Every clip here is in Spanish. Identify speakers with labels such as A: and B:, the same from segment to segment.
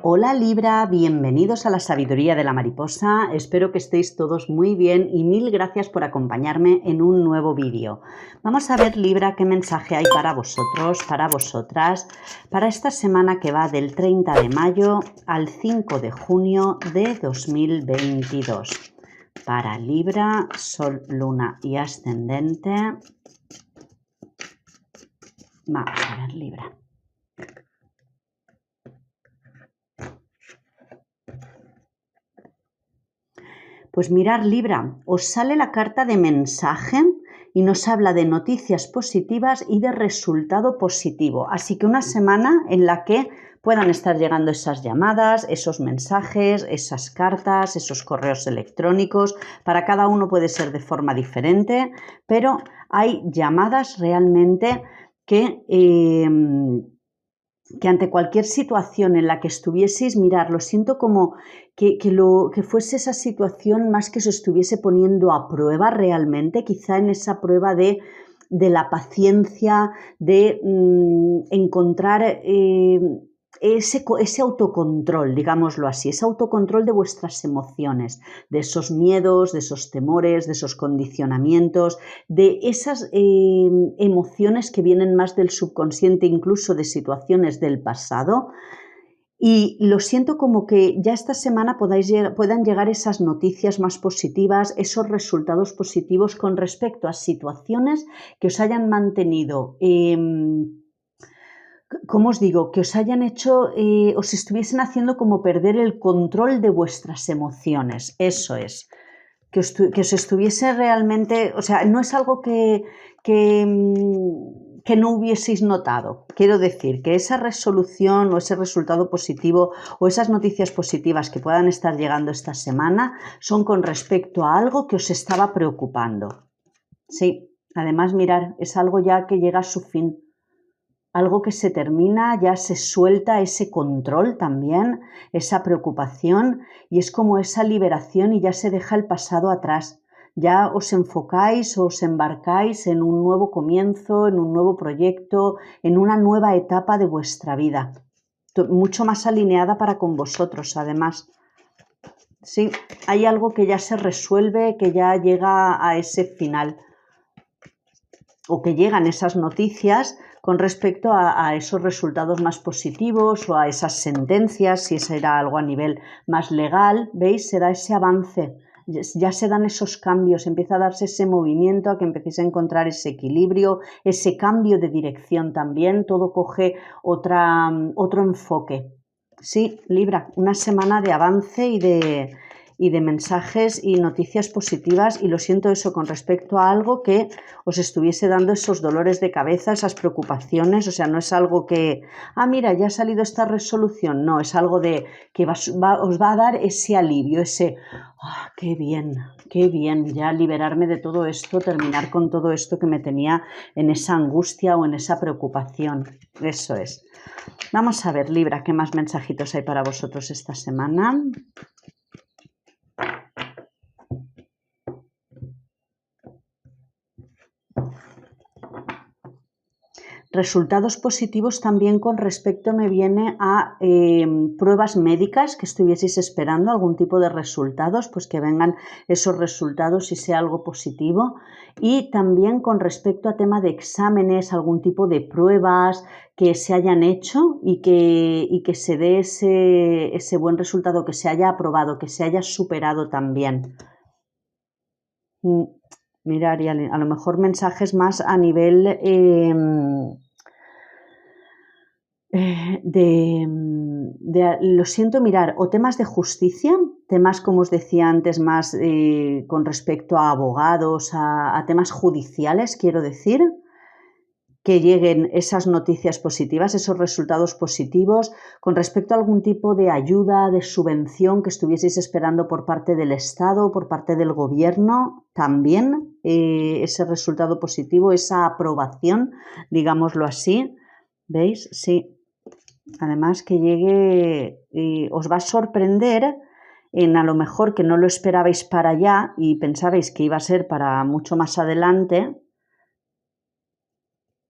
A: Hola Libra, bienvenidos a la sabiduría de la mariposa. Espero que estéis todos muy bien y mil gracias por acompañarme en un nuevo vídeo. Vamos a ver Libra qué mensaje hay para vosotros, para vosotras, para esta semana que va del 30 de mayo al 5 de junio de 2022. Para Libra, Sol, Luna y Ascendente. Vamos a ver Libra. Pues mirar Libra, os sale la carta de mensaje y nos habla de noticias positivas y de resultado positivo. Así que una semana en la que puedan estar llegando esas llamadas, esos mensajes, esas cartas, esos correos electrónicos. Para cada uno puede ser de forma diferente, pero hay llamadas realmente que ante cualquier situación en la que estuvieseis, mirar, lo siento como que fuese esa situación más que se estuviese poniendo a prueba realmente, quizá en esa prueba de la paciencia, de encontrar ese autocontrol, digámoslo así, ese autocontrol de vuestras emociones, de esos miedos, de esos temores, de esos condicionamientos, de esas emociones que vienen más del subconsciente, incluso de situaciones del pasado. Y lo siento como que ya esta semana puedan llegar esas noticias más positivas, esos resultados positivos con respecto a situaciones que os hayan mantenido, ¿cómo os digo? Que os hayan hecho, os estuviesen haciendo como perder el control de vuestras emociones. Eso es. Que os estuviese realmente, o sea, no es algo que no hubieseis notado. Quiero decir que esa resolución o ese resultado positivo o esas noticias positivas que puedan estar llegando esta semana son con respecto a algo que os estaba preocupando. Sí, además, mirar, es algo ya que llega a su fin. Algo que se termina, ya se suelta ese control también, esa preocupación, y es como esa liberación y ya se deja el pasado atrás. Ya os enfocáis o os embarcáis en un nuevo comienzo, en un nuevo proyecto, en una nueva etapa de vuestra vida, mucho más alineada para con vosotros además. Sí, hay algo que ya se resuelve, que ya llega a ese final, o que llegan esas noticias con respecto a esos resultados más positivos o a esas sentencias, si será algo a nivel más legal, ¿veis? Se da ese avance, ya se dan esos cambios, empieza a darse ese movimiento, a que empecéis a encontrar ese equilibrio, ese cambio de dirección también, todo coge otro enfoque. Sí, Libra, una semana de avance y de mensajes y noticias positivas, y lo siento eso con respecto a algo que os estuviese dando esos dolores de cabeza, esas preocupaciones, o sea, no es algo que, mira, ya ha salido esta resolución, no, es algo de que os va a dar ese alivio, ese, qué bien, ya liberarme de todo esto, terminar con todo esto que me tenía en esa angustia o en esa preocupación, eso es. Vamos a ver, Libra, ¿qué más mensajitos hay para vosotros esta semana? Resultados positivos también con respecto me viene a pruebas médicas que estuvieseis esperando, algún tipo de resultados, pues que vengan esos resultados y sea algo positivo. Y también con respecto a tema de exámenes, algún tipo de pruebas que se hayan hecho y que se dé ese buen resultado, que se haya aprobado, que se haya superado también. Mirar, y a lo mejor mensajes más a nivel lo siento, mirar, o temas de justicia, temas, como os decía antes, más con respecto a abogados, a temas judiciales, quiero decir, que lleguen esas noticias positivas, esos resultados positivos con respecto a algún tipo de ayuda, de subvención que estuvieseis esperando por parte del Estado, por parte del Gobierno, también ese resultado positivo, esa aprobación, digámoslo así, ¿veis? Sí. Además que llegue, os va a sorprender en a lo mejor que no lo esperabais para allá y pensabais que iba a ser para mucho más adelante.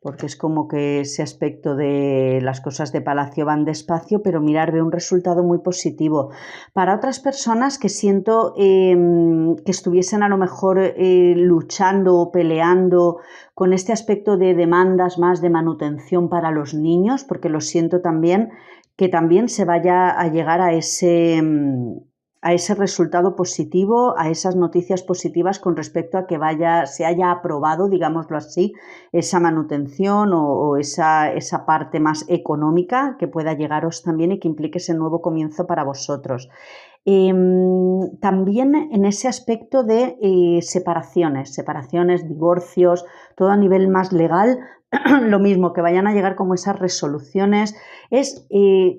A: porque es como que ese aspecto de las cosas de palacio van despacio, pero mirar, veo un resultado muy positivo. Para otras personas que siento que estuviesen a lo mejor luchando o peleando con este aspecto de demandas más de manutención para los niños, porque lo siento también, que también se vaya a llegar a ese resultado positivo, a esas noticias positivas con respecto a que se haya aprobado, digámoslo así, esa manutención o esa parte más económica que pueda llegaros también y que implique ese nuevo comienzo para vosotros. También en ese aspecto de separaciones, divorcios, todo a nivel más legal, lo mismo, que vayan a llegar como esas resoluciones, es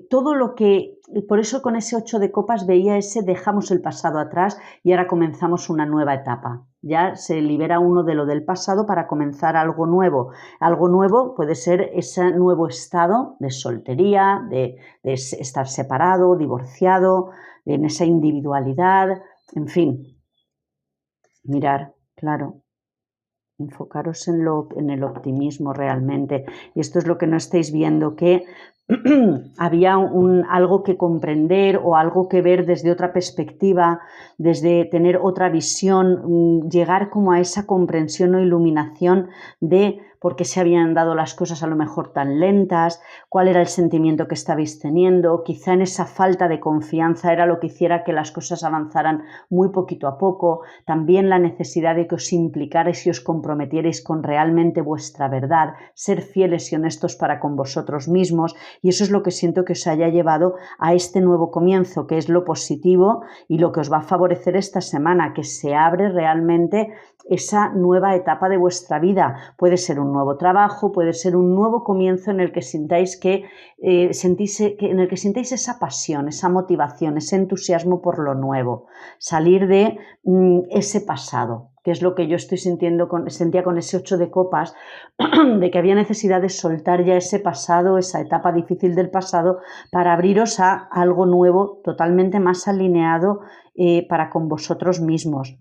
A: todo lo que, por eso con ese 8 de copas veía dejamos el pasado atrás y ahora comenzamos una nueva etapa. Ya se libera uno de lo del pasado para comenzar algo nuevo. Algo nuevo puede ser ese nuevo estado de soltería, de estar separado, divorciado, en esa individualidad, en fin. Mirar, claro. Enfocaros en el optimismo realmente. Y esto es lo que no estáis viendo, que había algo que comprender o algo que ver desde otra perspectiva, desde tener otra visión, llegar como a esa comprensión o iluminación de por qué se habían dado las cosas a lo mejor tan lentas, cuál era el sentimiento que estabais teniendo, quizá en esa falta de confianza era lo que hiciera que las cosas avanzaran muy poquito a poco, también la necesidad de que os implicarais y os comprometierais con realmente vuestra verdad, ser fieles y honestos para con vosotros mismos, y eso es lo que siento que os haya llevado a este nuevo comienzo, que es lo positivo y lo que os va a favorecer esta semana, que se abre realmente esa nueva etapa de vuestra vida. Puede ser un nuevo trabajo, puede ser un nuevo comienzo en el que sintáis en el que sintáis esa pasión, esa motivación, ese entusiasmo por lo nuevo, salir de ese pasado, que es lo que yo sentía con ese 8 de copas, de que había necesidad de soltar ya ese pasado, esa etapa difícil del pasado, para abriros a algo nuevo, totalmente más alineado para con vosotros mismos.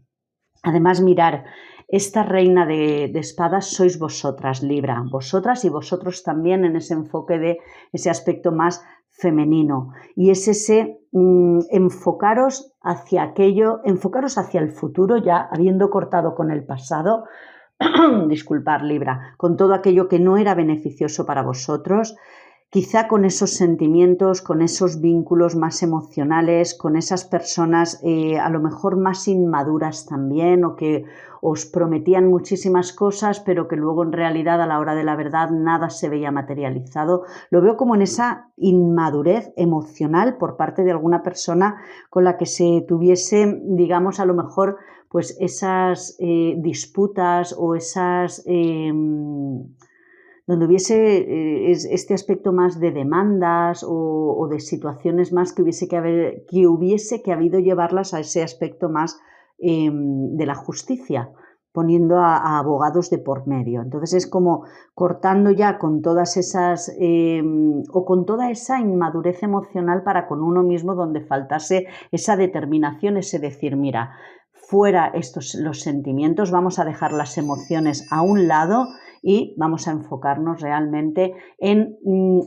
A: Además, mirar, esta reina de espadas sois vosotras, Libra, vosotras y vosotros también en ese enfoque de ese aspecto más femenino. Y es ese enfocaros hacia aquello, enfocaros hacia el futuro, ya habiendo cortado con el pasado, disculpad, Libra, con todo aquello que no era beneficioso para vosotros, quizá con esos sentimientos, con esos vínculos más emocionales, con esas personas a lo mejor más inmaduras también, o que os prometían muchísimas cosas, pero que luego en realidad a la hora de la verdad nada se veía materializado. Lo veo como en esa inmadurez emocional por parte de alguna persona con la que se tuviese, digamos, a lo mejor pues esas disputas o esas... donde hubiese este aspecto más de demandas o de situaciones más que hubiese que habido llevarlas a ese aspecto más de la justicia, poniendo a abogados de por medio. Entonces es como cortando ya con todas esas o con toda esa inmadurez emocional para con uno mismo, donde faltase esa determinación, ese decir, mira, fuera los sentimientos, vamos a dejar las emociones a un lado y vamos a enfocarnos realmente en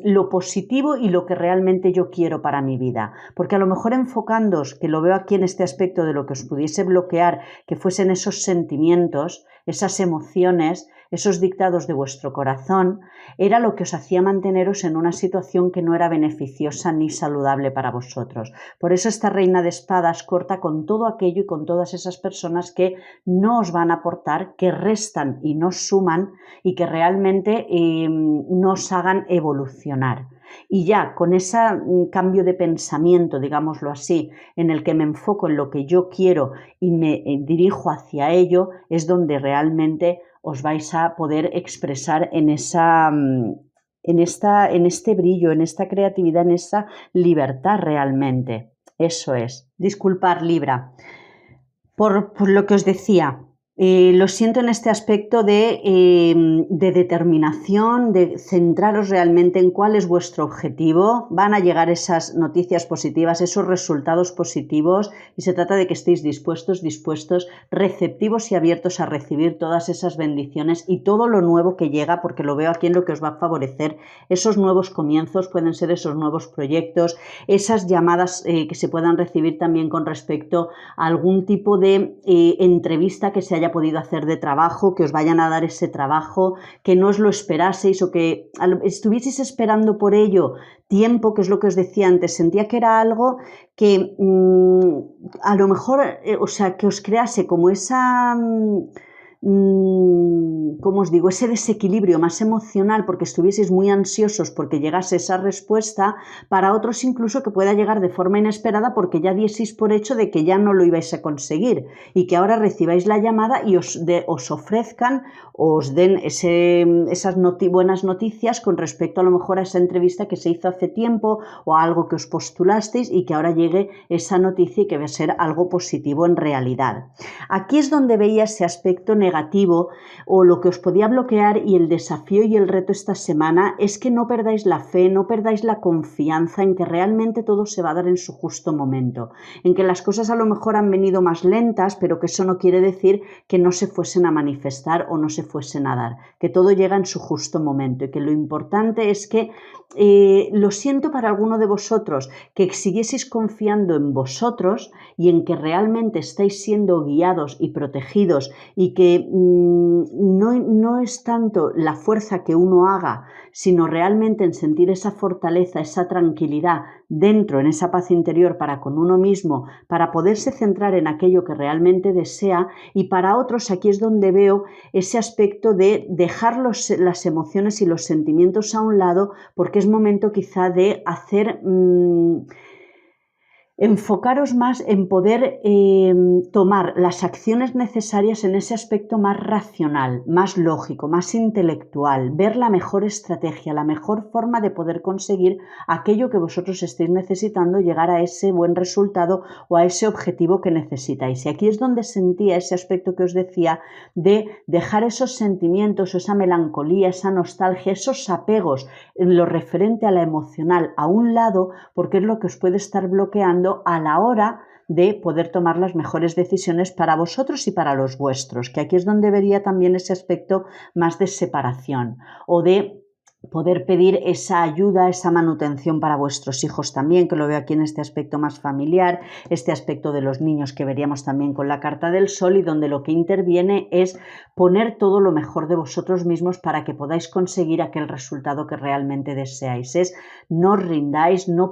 A: lo positivo y lo que realmente yo quiero para mi vida. Porque a lo mejor enfocándoos, que lo veo aquí en este aspecto de lo que os pudiese bloquear, que fuesen esos sentimientos, esas emociones, esos dictados de vuestro corazón, era lo que os hacía manteneros en una situación que no era beneficiosa ni saludable para vosotros. Por eso esta reina de espadas corta con todo aquello y con todas esas personas que no os van a aportar, que restan y no suman y que realmente nos hagan evolucionar. Y ya con ese cambio de pensamiento, digámoslo así, en el que me enfoco en lo que yo quiero y me dirijo hacia ello, es donde realmente os vais a poder expresar en este brillo, en esta creatividad, en esa libertad realmente. Eso es. Disculpad, Libra. Por lo que os decía, Lo siento en este aspecto de determinación, de centraros realmente en cuál es vuestro objetivo. Van a llegar esas noticias positivas, esos resultados positivos, y se trata de que estéis dispuestos, receptivos y abiertos a recibir todas esas bendiciones y todo lo nuevo que llega, porque lo veo aquí en lo que os va a favorecer. Esos nuevos comienzos pueden ser esos nuevos proyectos, esas llamadas que se puedan recibir también con respecto a algún tipo de entrevista que se haya podido hacer de trabajo, que os vayan a dar ese trabajo, que no os lo esperaseis o que estuvieseis esperando por ello tiempo, que es lo que os decía antes, sentía que era algo que a lo mejor, o sea, que os crease como esa... ¿cómo os digo? Ese desequilibrio más emocional porque estuvieseis muy ansiosos porque llegase esa respuesta, para otros incluso que pueda llegar de forma inesperada porque ya dieseis por hecho de que ya no lo ibais a conseguir y que ahora recibáis la llamada y os ofrezcan o os den esas buenas noticias con respecto a lo mejor a esa entrevista que se hizo hace tiempo o a algo que os postulasteis y que ahora llegue esa noticia y que va a ser algo positivo en realidad. Aquí es donde veía ese aspecto negativo o lo que os podía bloquear, y el desafío y el reto esta semana es que no perdáis la fe, no perdáis la confianza en que realmente todo se va a dar en su justo momento, en que las cosas a lo mejor han venido más lentas, pero que eso no quiere decir que no se fuesen a manifestar o no se fuesen a dar, que todo llega en su justo momento y que lo importante es que lo siento para alguno de vosotros, que siguieseis confiando en vosotros y en que realmente estáis siendo guiados y protegidos y que no es tanto la fuerza que uno haga, sino realmente en sentir esa fortaleza, esa tranquilidad dentro, en esa paz interior para con uno mismo, para poderse centrar en aquello que realmente desea. Y para otros aquí es donde veo ese aspecto de dejar las emociones y los sentimientos a un lado, porque es momento quizá de hacer... enfocaros más en poder tomar las acciones necesarias en ese aspecto más racional, más lógico, más intelectual, ver la mejor estrategia, la mejor forma de poder conseguir aquello que vosotros estéis necesitando, llegar a ese buen resultado o a ese objetivo que necesitáis. Y aquí es donde sentía ese aspecto que os decía de dejar esos sentimientos, esa melancolía, esa nostalgia, esos apegos en lo referente a la emocional a un lado, porque es lo que os puede estar bloqueando a la hora de poder tomar las mejores decisiones para vosotros y para los vuestros, que aquí es donde vería también ese aspecto más de separación o de poder pedir esa ayuda, esa manutención para vuestros hijos también, que lo veo aquí en este aspecto más familiar, este aspecto de los niños que veríamos también con la carta del sol, y donde lo que interviene es poner todo lo mejor de vosotros mismos para que podáis conseguir aquel resultado que realmente deseáis. Es no os rindáis, no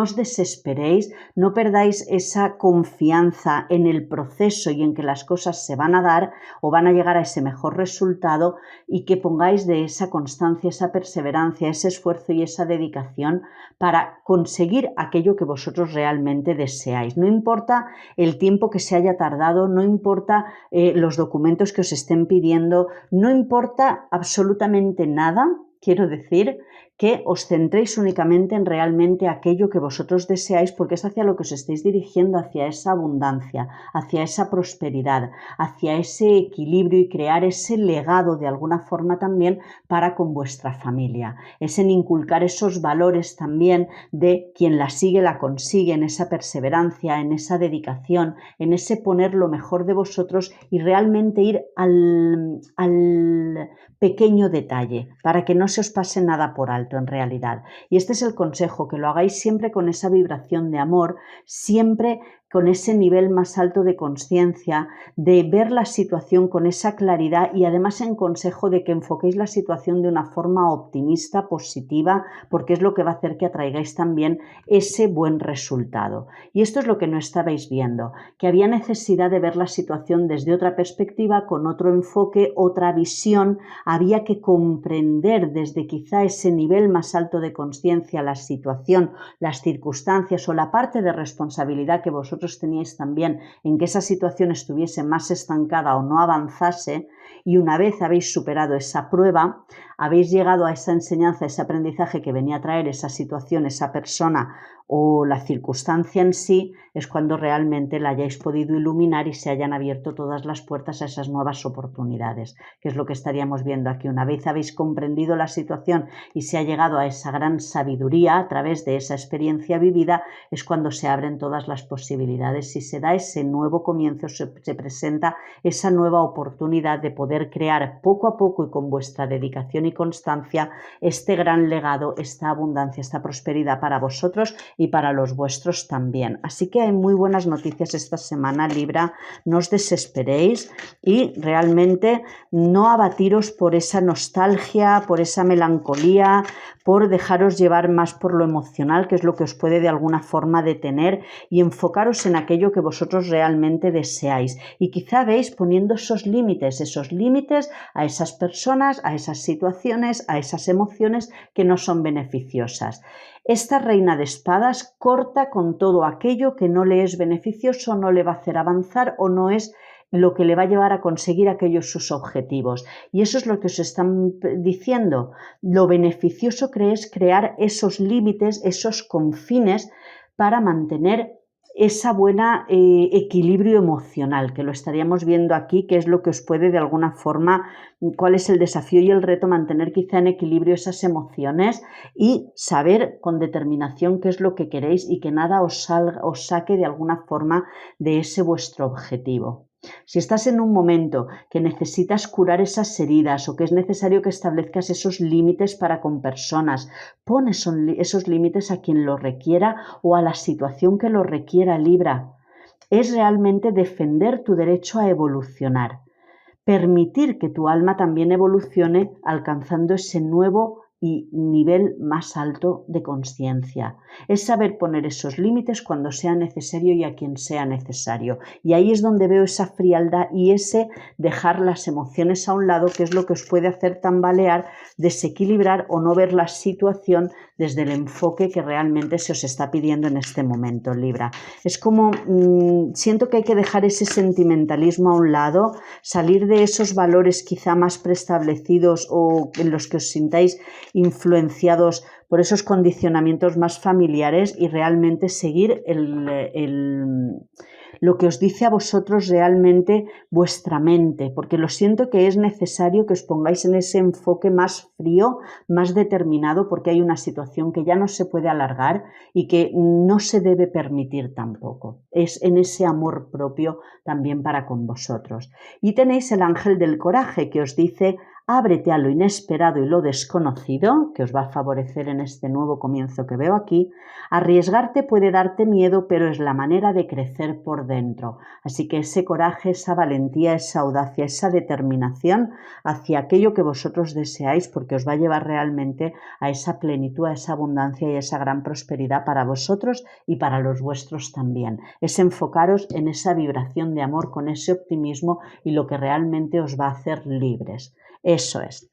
A: os desesperéis, no perdáis esa confianza en el proceso y en que las cosas se van a dar o van a llegar a ese mejor resultado, y que pongáis de esa constancia, esa perseverancia, ese esfuerzo y esa dedicación para conseguir aquello que vosotros realmente deseáis. No importa el tiempo que se haya tardado, no importa los documentos que os estén pidiendo, no importa absolutamente nada. Quiero decir que os centréis únicamente en realmente aquello que vosotros deseáis, porque es hacia lo que os estáis dirigiendo, hacia esa abundancia, hacia esa prosperidad, hacia ese equilibrio y crear ese legado de alguna forma también para con vuestra familia. Es en inculcar esos valores también de quien la sigue la consigue, en esa perseverancia, en esa dedicación, en ese poner lo mejor de vosotros y realmente ir al pequeño detalle para que no se os pase nada por alto en realidad. Y este es el consejo, que lo hagáis siempre con esa vibración de amor, siempre con ese nivel más alto de conciencia, de ver la situación con esa claridad, y además en consejo de que enfoquéis la situación de una forma optimista, positiva, porque es lo que va a hacer que atraigáis también ese buen resultado. Y esto es lo que no estabais viendo, que había necesidad de ver la situación desde otra perspectiva, con otro enfoque, otra visión. Había que comprender desde quizá ese nivel más alto de conciencia la situación, las circunstancias o la parte de responsabilidad que vosotros teníais también en que esa situación estuviese más estancada o no avanzase, y una vez habéis superado esa prueba, habéis llegado a esa enseñanza, ese aprendizaje que venía a traer esa situación, esa persona o la circunstancia en sí, es cuando realmente la hayáis podido iluminar y se hayan abierto todas las puertas a esas nuevas oportunidades, que es lo que estaríamos viendo aquí. Una vez habéis comprendido la situación y se ha llegado a esa gran sabiduría a través de esa experiencia vivida, es cuando se abren todas las posibilidades y se da ese nuevo comienzo, se presenta esa nueva oportunidad de poder crear poco a poco y con vuestra dedicación y constancia este gran legado, esta abundancia, esta prosperidad para vosotros y para los vuestros también. Así que hay muy buenas noticias esta semana, Libra. No os desesperéis y realmente no abatiros por esa nostalgia, por esa melancolía, por dejaros llevar más por lo emocional, que es lo que os puede de alguna forma detener, y enfocaros en aquello que vosotros realmente deseáis. Y quizá veis poniendo esos límites a esas personas, a esas situaciones, a esas emociones que no son beneficiosas. Esta reina de espadas corta con todo aquello que no le es beneficioso, no le va a hacer avanzar o no es lo que le va a llevar a conseguir aquellos sus objetivos. Y eso es lo que os están diciendo. Lo beneficioso que es crear esos límites, esos confines para mantener esa buena equilibrio emocional, que lo estaríamos viendo aquí, que es lo que os puede de alguna forma, cuál es el desafío y el reto, mantener quizá en equilibrio esas emociones y saber con determinación qué es lo que queréis y que nada os saque de alguna forma de ese vuestro objetivo. Si estás en un momento que necesitas curar esas heridas o que es necesario que establezcas esos límites para con personas, pon esos límites a quien lo requiera o a la situación que lo requiera, Libra. Es realmente defender tu derecho a evolucionar, permitir que tu alma también evolucione alcanzando ese nuevo y nivel más alto de conciencia. Es saber poner esos límites cuando sea necesario y a quien sea necesario. Y ahí es donde veo esa frialdad y ese dejar las emociones a un lado, que es lo que os puede hacer tambalear, desequilibrar o no ver la situación desde el enfoque que realmente se os está pidiendo en este momento, Libra. Es como, siento que hay que dejar ese sentimentalismo a un lado, salir de esos valores quizá más preestablecidos o en los que os sintáis influenciados por esos condicionamientos más familiares y realmente seguir lo que os dice a vosotros realmente vuestra mente, porque lo siento que es necesario que os pongáis en ese enfoque más frío, más determinado, porque hay una situación que ya no se puede alargar y que no se debe permitir tampoco. Es en ese amor propio también para con vosotros. Y tenéis el ángel del coraje que os dice: ábrete a lo inesperado y lo desconocido, que os va a favorecer en este nuevo comienzo que veo aquí. Arriesgarte puede darte miedo, pero es la manera de crecer por dentro. Así que ese coraje, esa valentía, esa audacia, esa determinación hacia aquello que vosotros deseáis, porque os va a llevar realmente a esa plenitud, a esa abundancia y a esa gran prosperidad para vosotros y para los vuestros también. Es enfocaros en esa vibración de amor con ese optimismo y lo que realmente os va a hacer libres. Eso es.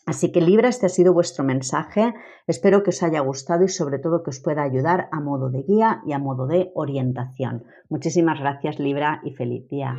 A: Así que Libra, este ha sido vuestro mensaje. Espero que os haya gustado y sobre todo que os pueda ayudar a modo de guía y a modo de orientación. Muchísimas gracias, Libra, y feliz día.